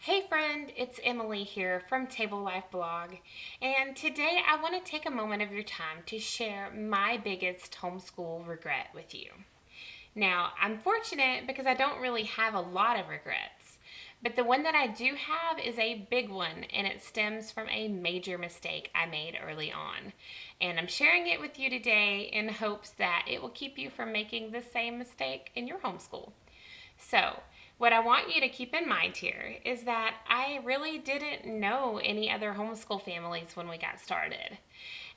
Hey friend, it's Emily here from Table Life Blog, and today I want to take a moment of your time to share my biggest homeschool regret with you. Now, I'm fortunate because I don't really have a lot of regrets, but the one that I do have is a big one, and it stems from a major mistake I made early on. And I'm sharing it with you today in hopes that it will keep you from making the same mistake in your homeschool. So, what I want you to keep in mind here is that I really didn't know any other homeschool families when we got started.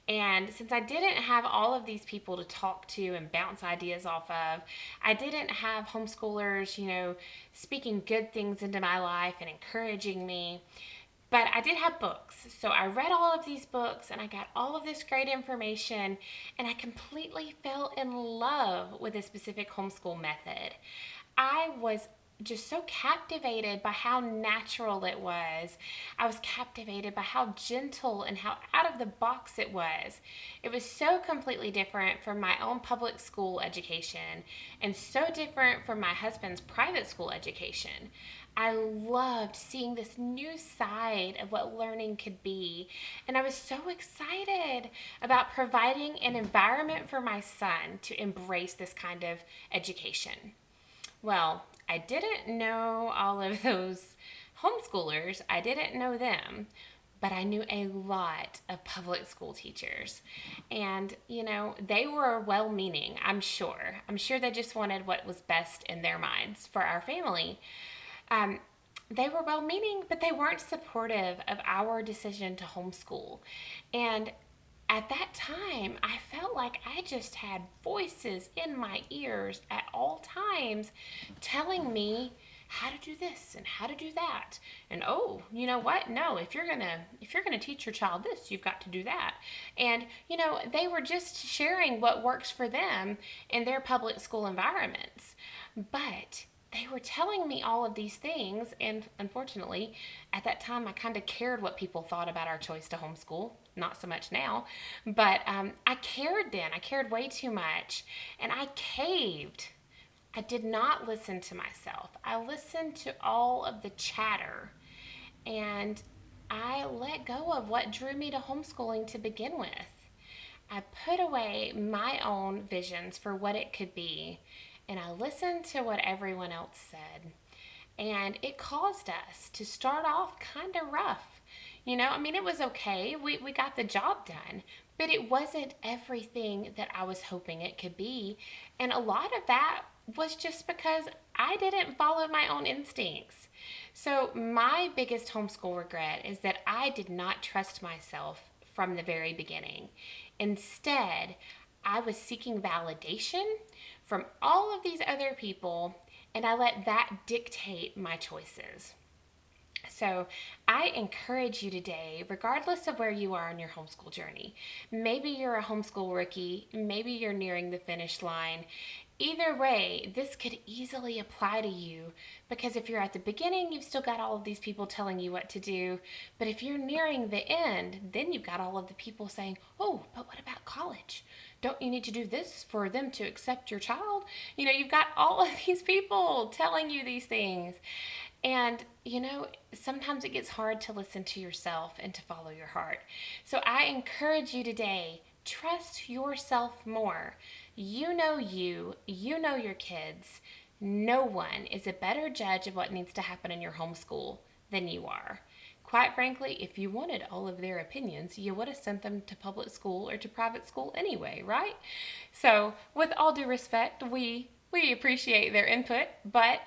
And since I didn't have all of these people to talk to and bounce ideas off of, I didn't have homeschoolers, speaking good things into my life and encouraging me. But I did have books. So I read all of these books and I got all of this great information, and I completely fell in love with a specific homeschool method. I was just so captivated by how natural it was. I was captivated by how gentle and how out of the box it was. It was so completely different from my own public school education and so different from my husband's private school education. I loved seeing this new side of what learning could be, and I was so excited about providing an environment for my son to embrace this kind of education. Well, I didn't know all of those homeschoolers, I didn't know them, but I knew a lot of public school teachers. And, they were well meaning, I'm sure. I'm sure they just wanted what was best in their minds for our family. Um, they were well meaning, but they weren't supportive of our decision to homeschool. And at that time, I felt like I just had voices in my ears at all times telling me how to do this and how to do that. And oh, you know what? No, if you're going to teach your child this, you've got to do that. And they were just sharing what works for them in their public school environments. But they were telling me all of these things, and unfortunately, at that time, I kind of cared what people thought about our choice to homeschool. Not so much now, but I cared then. I cared way too much, and I caved. I did not listen to myself. I listened to all of the chatter, and I let go of what drew me to homeschooling to begin with. I put away my own visions for what it could be, and I listened to what everyone else said. And it caused us to start off kind of rough. It was okay. We got the job done, but it wasn't everything that I was hoping it could be. And a lot of that was just because I didn't follow my own instincts. So, my biggest homeschool regret is that I did not trust myself from the very beginning. Instead, I was seeking validation from all of these other people, and I let that dictate my choices. So, I encourage you today, regardless of where you are on your homeschool journey. Maybe you're a homeschool rookie, maybe you're nearing the finish line. Either way, this could easily apply to you, because if you're at the beginning, you've still got all of these people telling you what to do. But if you're nearing the end, then you've got all of the people saying, oh, but what about college? Don't you need to do this for them to accept your child? You've got all of these people telling you these things. And, sometimes it gets hard to listen to yourself and to follow your heart. So I encourage you today, trust yourself more. You know your kids. No one is a better judge of what needs to happen in your homeschool than you are. Quite frankly, if you wanted all of their opinions, you would have sent them to public school or to private school anyway, right? So, with all due respect, we appreciate their input, but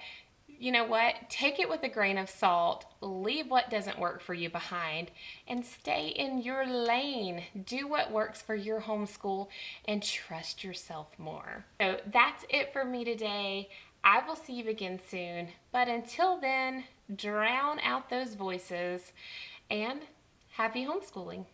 you know what? Take it with a grain of salt. Leave what doesn't work for you behind and stay in your lane. Do what works for your homeschool and trust yourself more. So that's it for me today. I will see you again soon. But until then, drown out those voices and happy homeschooling.